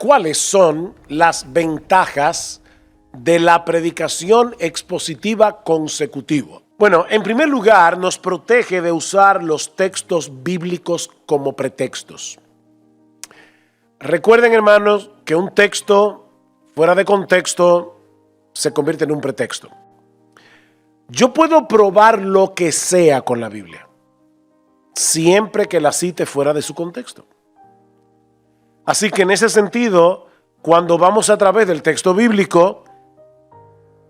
¿Cuáles son las ventajas de la predicación expositiva consecutiva? Bueno, en primer lugar, nos protege de usar los textos bíblicos como pretextos. Recuerden, hermanos, que un texto fuera de contexto se convierte en un pretexto. Yo puedo probar lo que sea con la Biblia, siempre que la cite fuera de su contexto. Así que en ese sentido, cuando vamos a través del texto bíblico,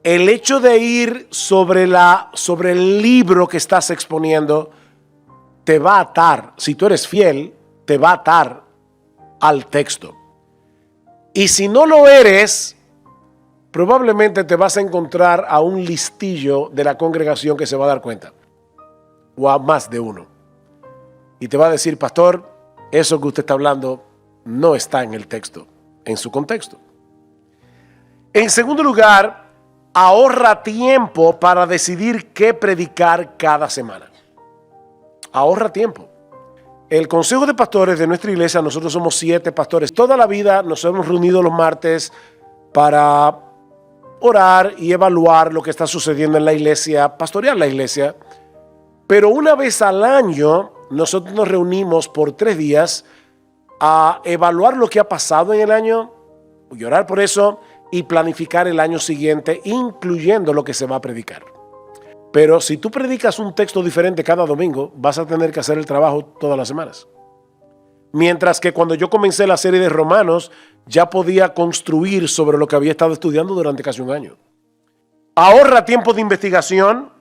el hecho de ir sobre el libro que estás exponiendo te va a atar, si tú eres fiel, te va a atar al texto. Y si no lo eres, probablemente te vas a encontrar a un listillo de la congregación que se va a dar cuenta, o a más de uno. Y te va a decir, pastor, eso que usted está hablando no está en el texto, en su contexto. En segundo lugar, ahorra tiempo para decidir qué predicar cada semana. Ahorra tiempo. El Consejo de Pastores de nuestra iglesia, nosotros somos 7 pastores. Toda la vida nos hemos reunido los martes para orar y evaluar lo que está sucediendo en la iglesia, pastorear la iglesia. Pero una vez al año, nosotros nos reunimos por 3 días a evaluar lo que ha pasado en el año, y orar por eso, y planificar el año siguiente, incluyendo lo que se va a predicar. Pero si tú predicas un texto diferente cada domingo, vas a tener que hacer el trabajo todas las semanas. Mientras que cuando yo comencé la serie de Romanos, ya podía construir sobre lo que había estado estudiando durante casi un año. Ahorra tiempo de investigación.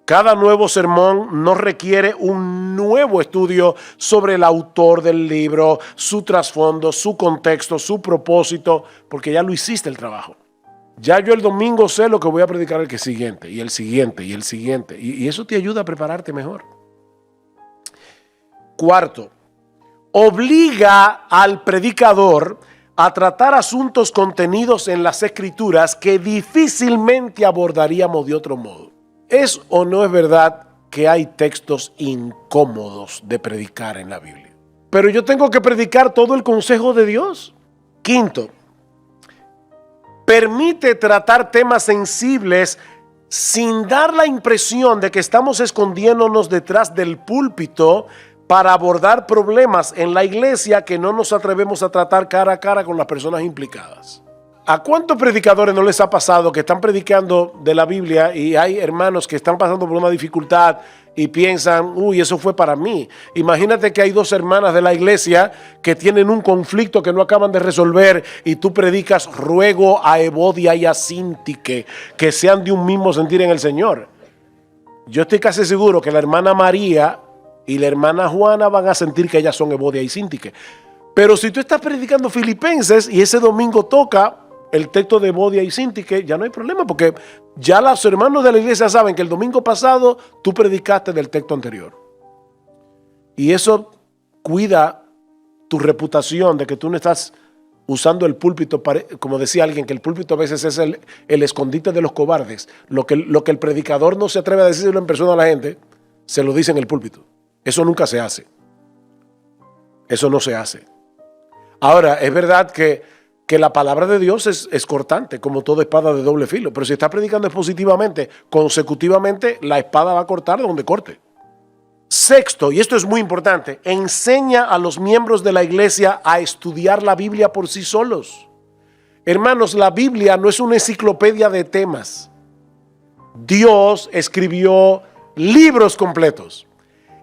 Cada nuevo sermón no requiere un nuevo estudio sobre el autor del libro, su trasfondo, su contexto, su propósito, porque ya lo hiciste el trabajo. Ya yo el domingo sé lo que voy a predicar el siguiente, y el siguiente, y el siguiente. Y eso te ayuda a prepararte mejor. Cuarto, obliga al predicador a tratar asuntos contenidos en las Escrituras que difícilmente abordaríamos de otro modo. ¿Es o no es verdad que hay textos incómodos de predicar en la Biblia? Pero yo tengo que predicar todo el consejo de Dios. Quinto, permite tratar temas sensibles sin dar la impresión de que estamos escondiéndonos detrás del púlpito para abordar problemas en la iglesia que no nos atrevemos a tratar cara a cara con las personas implicadas. ¿A cuántos predicadores no les ha pasado que están predicando de la Biblia y hay hermanos que están pasando por una dificultad y piensan, uy, eso fue para mí? Imagínate que hay 2 hermanas de la iglesia que tienen un conflicto que no acaban de resolver y tú predicas, ruego a Evodia y a Síntique que sean de un mismo sentir en el Señor. Yo estoy casi seguro que la hermana María y la hermana Juana van a sentir que ellas son Evodia y Síntique. Pero si tú estás predicando Filipenses y ese domingo toca el texto de Evodia y Síntique, ya no hay problema, porque ya los hermanos de la iglesia saben que el domingo pasado tú predicaste del texto anterior. Y eso cuida tu reputación de que tú no estás usando el púlpito, como decía alguien, que el púlpito a veces es el escondite de los cobardes. Lo que el predicador no se atreve a decirlo en persona a la gente, se lo dice en el púlpito. Eso nunca se hace. Eso no se hace. Ahora, es verdad que la palabra de Dios es cortante, como toda espada de doble filo. Pero si estás predicando expositivamente, consecutivamente, la espada va a cortar donde corte. Sexto, y esto es muy importante, enseña a los miembros de la iglesia a estudiar la Biblia por sí solos. Hermanos, la Biblia no es una enciclopedia de temas. Dios escribió libros completos.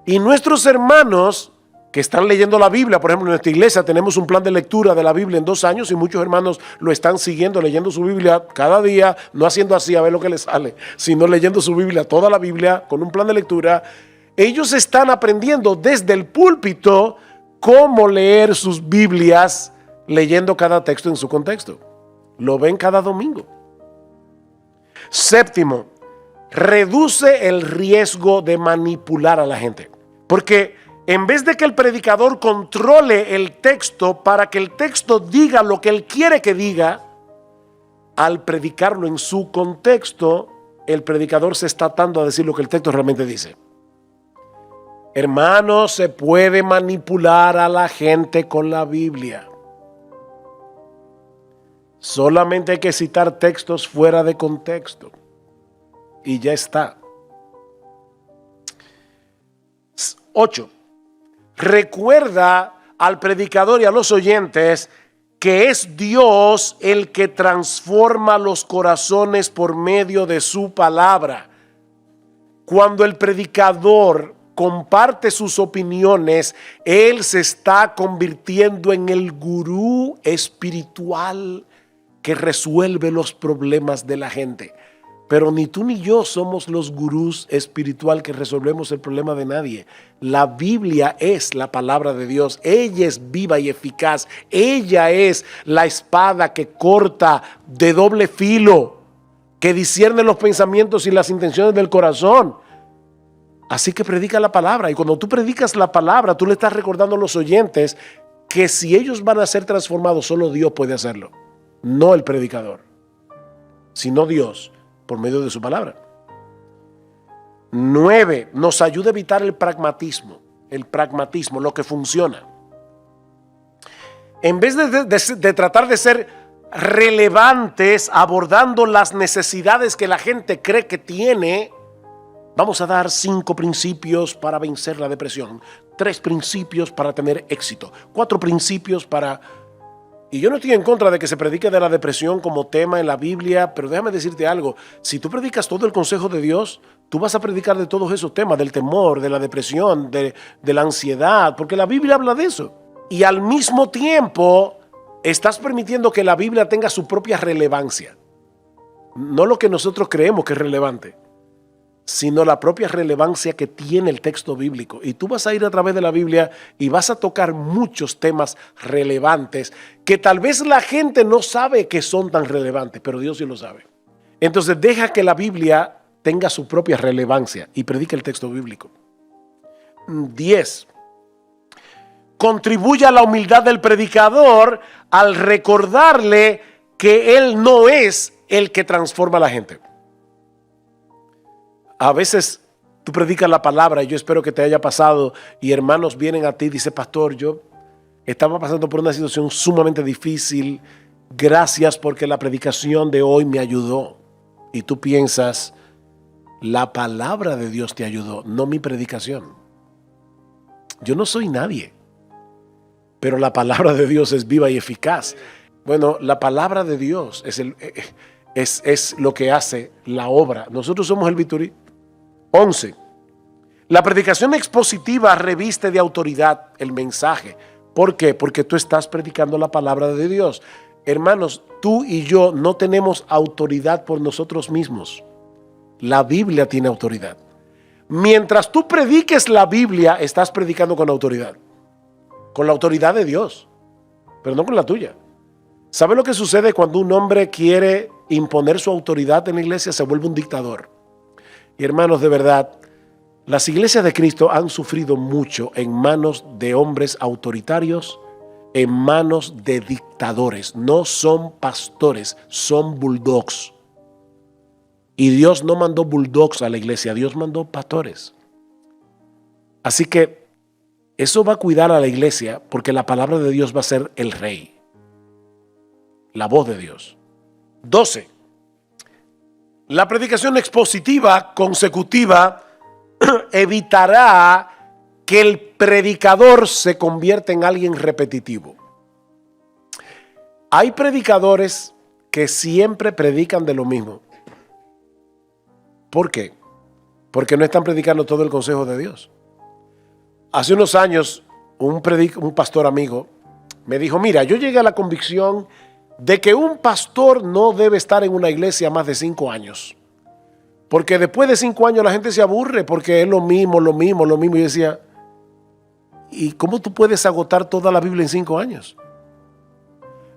Y nuestros hermanos que están leyendo la Biblia, por ejemplo, en nuestra iglesia tenemos un plan de lectura de la Biblia en 2 años y muchos hermanos lo están siguiendo, leyendo su Biblia cada día, no haciendo así a ver lo que les sale, sino leyendo su Biblia, toda la Biblia, con un plan de lectura. Ellos están aprendiendo desde el púlpito cómo leer sus Biblias, leyendo cada texto en su contexto. Lo ven cada domingo. Séptimo, reduce el riesgo de manipular a la gente. Porque en vez de que el predicador controle el texto para que el texto diga lo que él quiere que diga, al predicarlo en su contexto, el predicador se está atando a decir lo que el texto realmente dice. Hermanos, se puede manipular a la gente con la Biblia. Solamente hay que citar textos fuera de contexto. Y ya está. 8. Recuerda al predicador y a los oyentes que es Dios el que transforma los corazones por medio de su palabra. Cuando el predicador comparte sus opiniones, él se está convirtiendo en el gurú espiritual que resuelve los problemas de la gente. Pero ni tú ni yo somos los gurús espiritual que resolvemos el problema de nadie. La Biblia es la palabra de Dios. Ella es viva y eficaz. Ella es la espada que corta de doble filo, que discierne los pensamientos y las intenciones del corazón. Así que predica la palabra. Y cuando tú predicas la palabra, tú le estás recordando a los oyentes que si ellos van a ser transformados, solo Dios puede hacerlo. No el predicador, sino Dios, por medio de su palabra. 9. Nos ayuda a evitar el pragmatismo. El pragmatismo, lo que funciona. En vez de tratar de ser relevantes abordando las necesidades que la gente cree que tiene, vamos a dar 5 principios para vencer la depresión, 3 principios para tener éxito, 4 principios para... Y yo no estoy en contra de que se predique de la depresión como tema en la Biblia, pero déjame decirte algo. Si tú predicas todo el consejo de Dios, tú vas a predicar de todos esos temas, del temor, de la depresión, de la ansiedad, porque la Biblia habla de eso. Y al mismo tiempo, estás permitiendo que la Biblia tenga su propia relevancia. No lo que nosotros creemos que es relevante, sino la propia relevancia que tiene el texto bíblico. Y tú vas a ir a través de la Biblia y vas a tocar muchos temas relevantes que tal vez la gente no sabe que son tan relevantes, pero Dios sí lo sabe. Entonces deja que la Biblia tenga su propia relevancia y predica el texto bíblico. 10. Contribuye a la humildad del predicador al recordarle que él no es el que transforma a la gente. A veces tú predicas la palabra y yo espero que te haya pasado y hermanos vienen a ti y dicen, pastor, yo estaba pasando por una situación sumamente difícil, gracias porque la predicación de hoy me ayudó. Y tú piensas, la palabra de Dios te ayudó, no mi predicación. Yo no soy nadie, pero la palabra de Dios es viva y eficaz. Bueno, la palabra de Dios es lo que hace la obra. Nosotros somos el bisturí. 11. La predicación expositiva reviste de autoridad el mensaje. ¿Por qué? Porque tú estás predicando la palabra de Dios. Hermanos, tú y yo no tenemos autoridad por nosotros mismos. La Biblia tiene autoridad. Mientras tú prediques la Biblia, estás predicando con autoridad. Con la autoridad de Dios, pero no con la tuya. ¿Sabe lo que sucede cuando un hombre quiere imponer su autoridad en la iglesia? Se vuelve un dictador. Y hermanos, de verdad, las iglesias de Cristo han sufrido mucho en manos de hombres autoritarios, en manos de dictadores. No son pastores, son bulldogs. Y Dios no mandó bulldogs a la iglesia, Dios mandó pastores. Así que eso va a cuidar a la iglesia porque la palabra de Dios va a ser el rey. La voz de Dios. 12. La predicación expositiva consecutiva evitará que el predicador se convierta en alguien repetitivo. Hay predicadores que siempre predican de lo mismo. ¿Por qué? Porque no están predicando todo el consejo de Dios. Hace unos años, un pastor amigo me dijo, mira, yo llegué a la convicción de que un pastor no debe estar en una iglesia más de 5 años. Porque después de 5 años la gente se aburre porque es lo mismo. Y yo decía, ¿y cómo tú puedes agotar toda la Biblia en 5 años?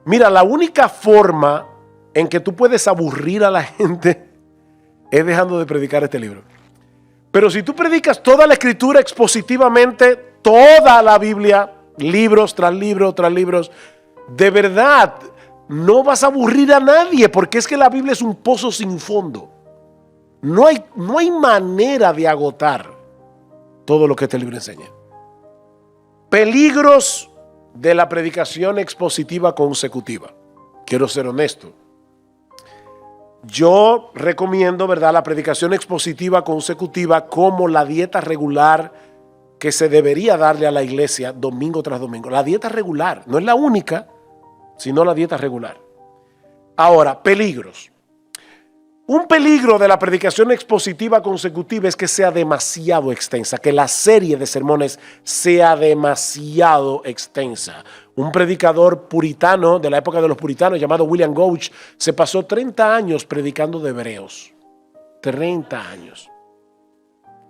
Mira, la única forma en que tú puedes aburrir a la gente es dejando de predicar este libro. Pero si tú predicas toda la escritura expositivamente, toda la Biblia, libros tras libros tras libros, de verdad no vas a aburrir a nadie, porque es que la Biblia es un pozo sin fondo. No hay manera de agotar todo lo que este libro enseña. Peligros de la predicación expositiva consecutiva. quiero ser honesto. Yo recomiendo, ¿verdad?, la predicación expositiva consecutiva como la dieta regular que se debería darle a la iglesia domingo tras domingo. La dieta regular, no es la única, sino la dieta regular. Ahora, peligros. Un peligro de la predicación expositiva consecutiva es que sea demasiado extensa, que la serie de sermones sea demasiado extensa. Un predicador puritano de la época de los puritanos llamado William Gouge se pasó 30 años predicando de Hebreos. 30 años.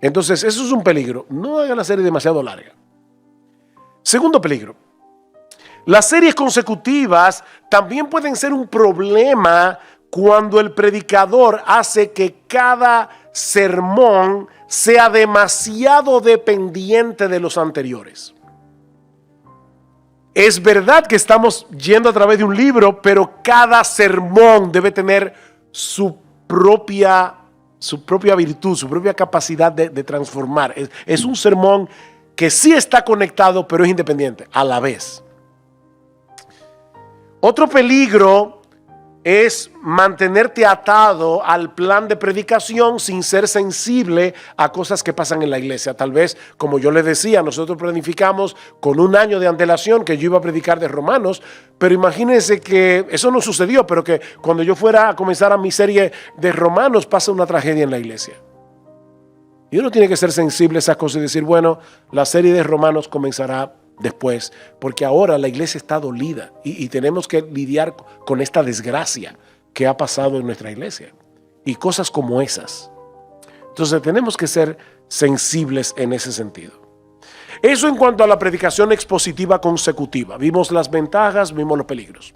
Entonces, eso es un peligro. No haga la serie demasiado larga. Segundo peligro. Las series consecutivas también pueden ser un problema cuando el predicador hace que cada sermón sea demasiado dependiente de los anteriores. Es verdad que estamos yendo a través de un libro, pero cada sermón debe tener su propia virtud, su propia capacidad de transformar. Es un sermón que sí está conectado, pero es independiente a la vez. Otro peligro es mantenerte atado al plan de predicación sin ser sensible a cosas que pasan en la iglesia. Tal vez, como yo les decía, nosotros planificamos con un año de antelación que yo iba a predicar de Romanos, pero imagínense que eso no sucedió, pero que cuando yo fuera a comenzar a mi serie de Romanos pasa una tragedia en la iglesia. Y uno tiene que ser sensible a esas cosas y decir, bueno, la serie de Romanos comenzará después, porque ahora la iglesia está dolida y tenemos que lidiar con esta desgracia que ha pasado en nuestra iglesia y cosas como esas. Entonces tenemos que ser sensibles en ese sentido. Eso en cuanto a la predicación expositiva consecutiva. Vimos las ventajas, vimos los peligros.